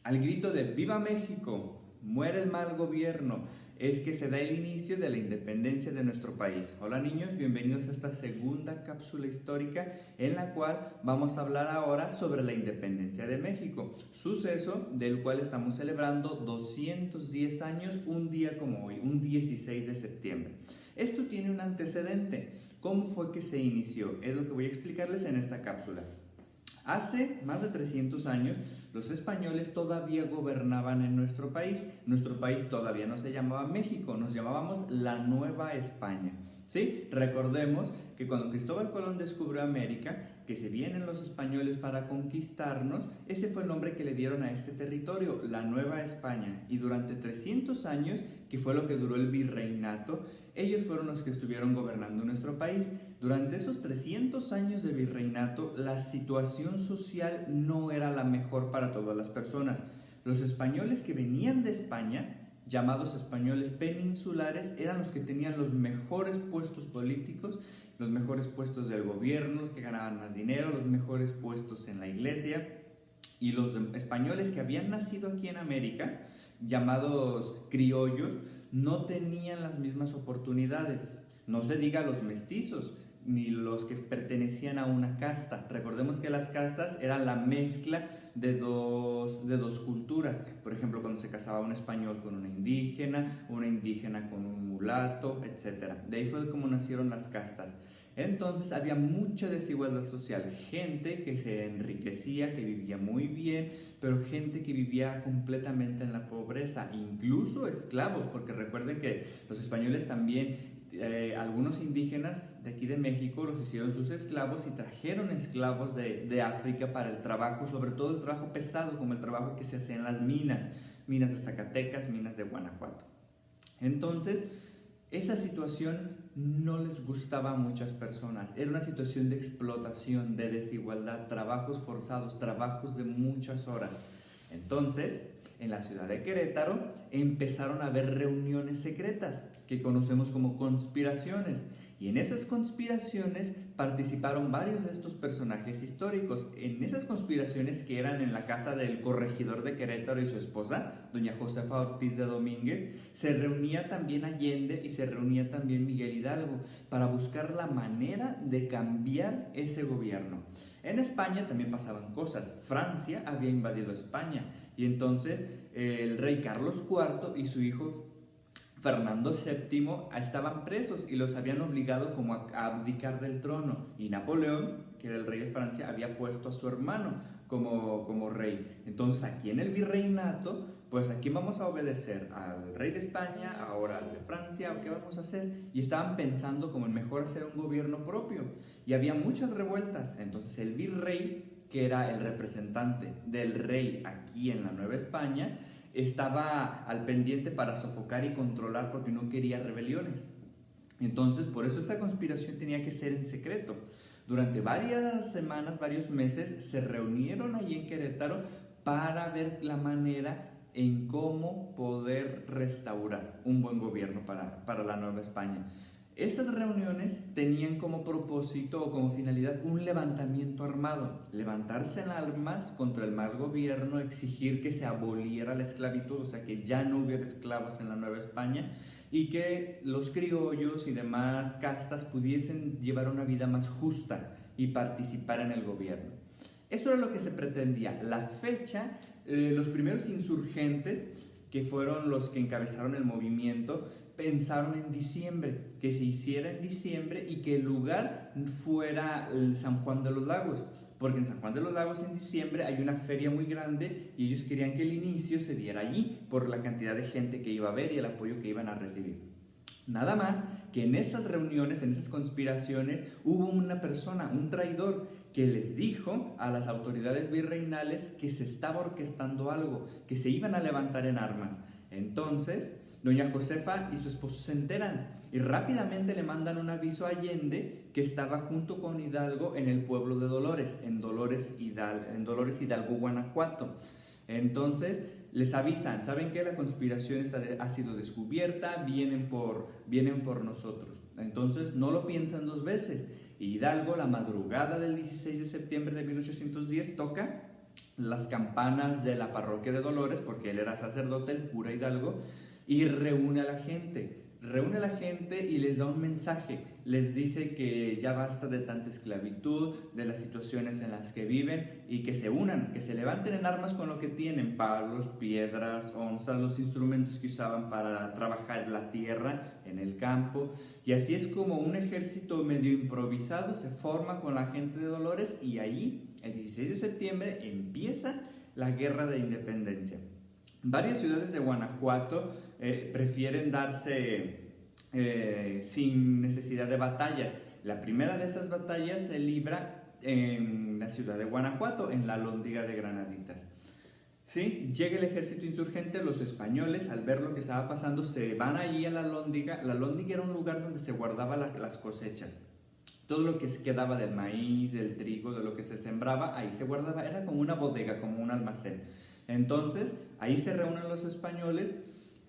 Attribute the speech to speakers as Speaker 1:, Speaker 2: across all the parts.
Speaker 1: Al grito de ¡Viva México! ¡Muere el mal gobierno! Es que se da el inicio de la independencia de nuestro país. Hola niños, bienvenidos a esta segunda cápsula histórica en la cual vamos a hablar ahora sobre la independencia de México, suceso del cual estamos celebrando 210 años un día como hoy, un 16 de septiembre. Esto tiene un antecedente. ¿Cómo fue que se inició? Es lo que voy a explicarles en esta cápsula. Hace más de 300 años, los españoles todavía gobernaban en nuestro país. Nuestro país todavía no se llamaba México, nos llamábamos la Nueva España. ¿Sí? Recordemos que cuando Cristóbal Colón descubrió América, que se vienen los españoles para conquistarnos, ese fue el nombre que le dieron a este territorio, la Nueva España. Y durante 300 años, que fue lo que duró el virreinato, ellos fueron los que estuvieron gobernando nuestro país. Durante esos 300 años de virreinato, la situación social no era la mejor para todas las personas. Los españoles que venían de España, llamados españoles peninsulares, eran los que tenían los mejores puestos políticos, los mejores puestos del gobierno, los que ganaban más dinero, los mejores puestos en la iglesia. Y los españoles que habían nacido aquí en América, llamados criollos, no tenían las mismas oportunidades. No se diga los mestizos, ni los que pertenecían a una casta. Recordemos que las castas eran la mezcla de dos culturas. Por ejemplo, cuando se casaba un español con una indígena con un mulato, etc. De ahí fue como nacieron las castas. Entonces había mucha desigualdad social, gente que se enriquecía, que vivía muy bien, pero gente que vivía completamente en la pobreza, incluso esclavos, porque recuerden que los españoles también, algunos indígenas de aquí de México los hicieron sus esclavos y trajeron esclavos de África para el trabajo, sobre todo el trabajo pesado, como el trabajo que se hacía en las minas de Zacatecas, minas de Guanajuato. Entonces, esa situación no les gustaba a muchas personas. Era una situación de explotación, de desigualdad, trabajos forzados, trabajos de muchas horas. Entonces, en la ciudad de Querétaro empezaron a haber reuniones secretas que conocemos como conspiraciones. Y en esas conspiraciones participaron varios de estos personajes históricos. En esas conspiraciones, que eran en la casa del corregidor de Querétaro y su esposa, doña Josefa Ortiz de Domínguez, se reunía también Allende y se reunía también Miguel Hidalgo para buscar la manera de cambiar ese gobierno. En España también pasaban cosas. Francia había invadido España y entonces el rey Carlos IV y su hijo Fernando VII estaban presos y los habían obligado como a abdicar del trono, y Napoleón, que era el rey de Francia, había puesto a su hermano como rey. Entonces aquí en el virreinato, pues aquí vamos a obedecer al rey de España, ahora al de Francia, ¿qué vamos a hacer? Y estaban pensando como en mejor hacer un gobierno propio, y había muchas revueltas. Entonces el virrey, que era el representante del rey aquí en la Nueva España, estaba al pendiente para sofocar y controlar porque no quería rebeliones. Entonces, por eso esta conspiración tenía que ser en secreto. Durante varias semanas, varios meses, se reunieron allí en Querétaro para ver la manera en cómo poder restaurar un buen gobierno para la Nueva España. Esas reuniones tenían como propósito o como finalidad un levantamiento armado, levantarse en armas contra el mal gobierno, exigir que se aboliera la esclavitud, o sea, que ya no hubiera esclavos en la Nueva España y que los criollos y demás castas pudiesen llevar una vida más justa y participar en el gobierno. Eso era lo que se pretendía. La fecha, los primeros insurgentes, que fueron los que encabezaron el movimiento, pensaron en diciembre, que se hiciera en diciembre y que el lugar fuera el San Juan de los Lagos, porque en San Juan de los Lagos en diciembre hay una feria muy grande y ellos querían que el inicio se diera allí por la cantidad de gente que iba a ver y el apoyo que iban a recibir. Nada más que en esas reuniones, en esas conspiraciones, hubo una persona, un traidor, que les dijo a las autoridades virreinales que se estaba orquestando algo, que se iban a levantar en armas. Entonces, doña Josefa y su esposo se enteran y rápidamente le mandan un aviso a Allende, que estaba junto con Hidalgo en el pueblo de Dolores, en Dolores Hidalgo, Guanajuato. Entonces les avisan, ¿saben qué? La conspiración ha sido descubierta, vienen por nosotros. Entonces no lo piensan dos veces. Y Hidalgo, la madrugada del 16 de septiembre de 1810, toca las campanas de la parroquia de Dolores, porque él era sacerdote, el cura Hidalgo, y reúne a la gente. Reúne a la gente y les da un mensaje, les dice que ya basta de tanta esclavitud, de las situaciones en las que viven y que se unan, que se levanten en armas con lo que tienen, palos, piedras, onzas, los instrumentos que usaban para trabajar la tierra en el campo. Y así es como un ejército medio improvisado se forma con la gente de Dolores y ahí, el 16 de septiembre, empieza la Guerra de Independencia. Varias ciudades de Guanajuato prefieren darse sin necesidad de batallas. La primera de esas batallas se libra en la ciudad de Guanajuato, en la Alhóndiga de Granaditas. ¿Sí? Llega el ejército insurgente, los españoles al ver lo que estaba pasando se van allí a la Alhóndiga. La Alhóndiga era un lugar donde se guardaban las cosechas. Todo lo que quedaba del maíz, del trigo, de lo que se sembraba, ahí se guardaba, era como una bodega, como un almacén. Entonces, ahí se reúnen los españoles,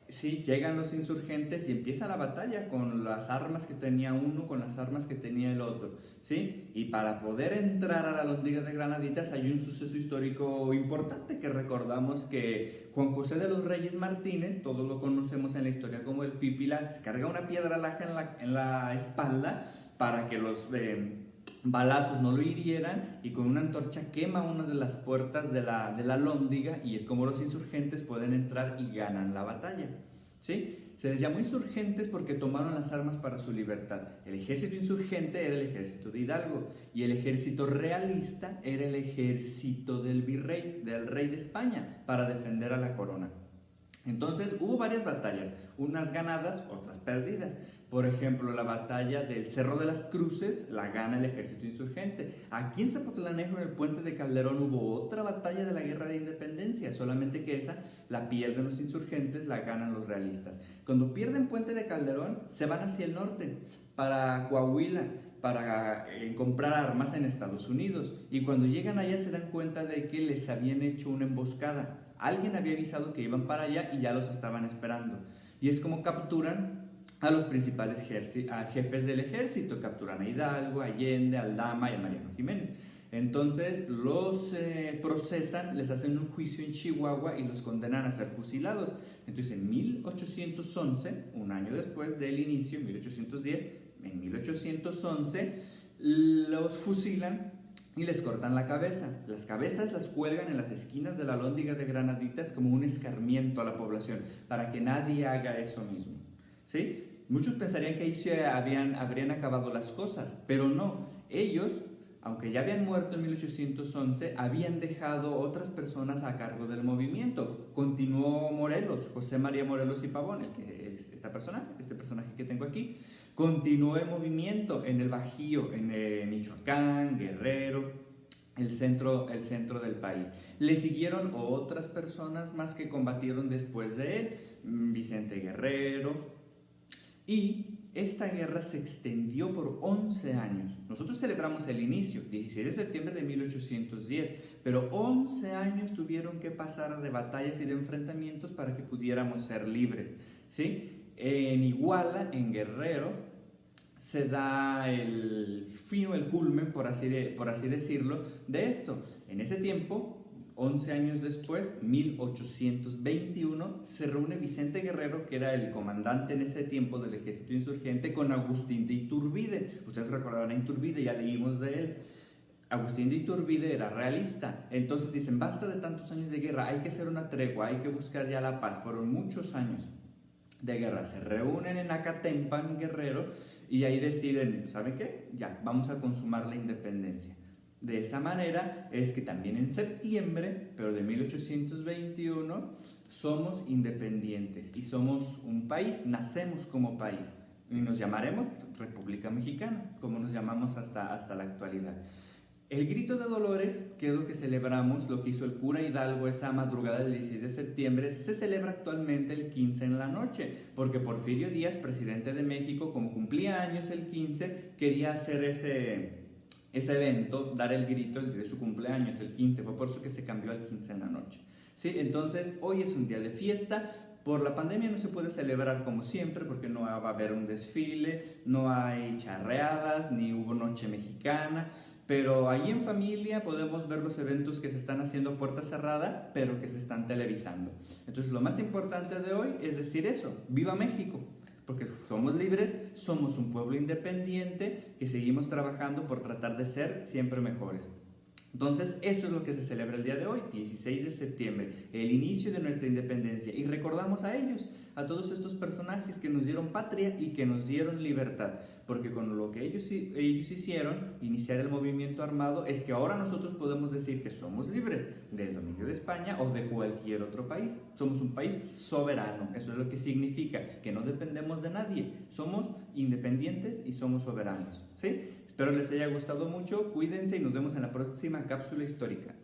Speaker 1: sí, llegan los insurgentes y empieza la batalla con las armas que tenía uno, con las armas que tenía el otro, ¿sí? Y para poder entrar a la Alhóndiga de Granaditas hay un suceso histórico importante que recordamos que Juan José de los Reyes Martínez, todos lo conocemos en la historia como el Pípila, se carga una piedra laja en la espalda para que los balazos no lo hirieran y con una antorcha quema una de las puertas de la Alhóndiga y es como los insurgentes pueden entrar y ganan la batalla. ¿Sí? Se les llamó insurgentes porque tomaron las armas para su libertad. El ejército insurgente era el ejército de Hidalgo y el ejército realista era el ejército del virrey, del rey de España, para defender a la corona. Entonces hubo varias batallas, unas ganadas, otras perdidas. Por ejemplo, la batalla del Cerro de las Cruces la gana el ejército insurgente. Aquí en Zapotlanejo, en el puente de Calderón, hubo otra batalla de la Guerra de Independencia, solamente que esa la pierden los insurgentes, la ganan los realistas. Cuando pierden Puente de Calderón, se van hacia el norte, para Coahuila, para comprar armas en Estados Unidos. Y cuando llegan allá se dan cuenta de que les habían hecho una emboscada. Alguien había avisado que iban para allá y ya los estaban esperando. Y es como capturan a los principales jefes del ejército. Capturan a Hidalgo, a Allende, a Aldama y a Mariano Jiménez. Entonces los procesan, les hacen un juicio en Chihuahua y los condenan a ser fusilados. Entonces en 1811, un año después del inicio, en 1810, en 1811 los fusilan y les cortan la cabeza. Las cabezas las cuelgan en las esquinas de la Alhóndiga de Granaditas como un escarmiento a la población, para que nadie haga eso mismo. ¿Sí? Muchos pensarían que ahí se habrían acabado las cosas, pero no. Ellos, aunque ya habían muerto en 1811, habían dejado otras personas a cargo del movimiento. Continuó Morelos, José María Morelos y Pavón, este personaje que tengo aquí, continuó el movimiento en el Bajío, en Michoacán, Guerrero, el centro del país. Le siguieron otras personas más que combatieron después de él, Vicente Guerrero, y esta guerra se extendió por 11 años. Nosotros celebramos el inicio, 16 de septiembre de 1810, pero 11 años tuvieron que pasar de batallas y de enfrentamientos para que pudiéramos ser libres, ¿sí? En Iguala, en Guerrero, se da el fin o el culmen, por así decirlo, de esto. En ese tiempo, 11 años después, 1821, se reúne Vicente Guerrero, que era el comandante en ese tiempo del ejército insurgente, con Agustín de Iturbide. Ustedes recordarán a Iturbide, ya leímos de él. Agustín de Iturbide era realista. Entonces dicen, basta de tantos años de guerra, hay que hacer una tregua, hay que buscar ya la paz. Fueron muchos años de guerra. Se reúnen en Acatempan, Guerrero, y ahí deciden, ¿saben qué? Ya, vamos a consumar la independencia. De esa manera es que también en septiembre, pero de 1821, somos independientes y somos un país, nacemos como país y nos llamaremos República Mexicana, como nos llamamos hasta la actualidad. El Grito de Dolores, que es lo que celebramos, lo que hizo el cura Hidalgo esa madrugada del 16 de septiembre, se celebra actualmente el 15 en la noche, porque Porfirio Díaz, presidente de México, como cumplía años el 15, quería hacer ese evento, dar el grito el día de su cumpleaños, el 15, fue por eso que se cambió al 15 en la noche. ¿Sí? Entonces, hoy es un día de fiesta. Por la pandemia no se puede celebrar como siempre porque no va a haber un desfile, no hay charreadas, ni hubo noche mexicana, pero ahí en familia podemos ver los eventos que se están haciendo a puerta cerrada, pero que se están televisando. Entonces lo más importante de hoy es decir eso, ¡viva México! Porque somos libres, somos un pueblo independiente que seguimos trabajando por tratar de ser siempre mejores. Entonces, esto es lo que se celebra el día de hoy, 16 de septiembre, el inicio de nuestra independencia. Y recordamos a ellos, a todos estos personajes que nos dieron patria y que nos dieron libertad. Porque con lo que ellos hicieron, iniciar el movimiento armado, es que ahora nosotros podemos decir que somos libres del dominio de España o de cualquier otro país. Somos un país soberano, eso es lo que significa, que no dependemos de nadie. Somos independientes y somos soberanos, ¿sí? Espero les haya gustado mucho, cuídense y nos vemos en la próxima cápsula histórica.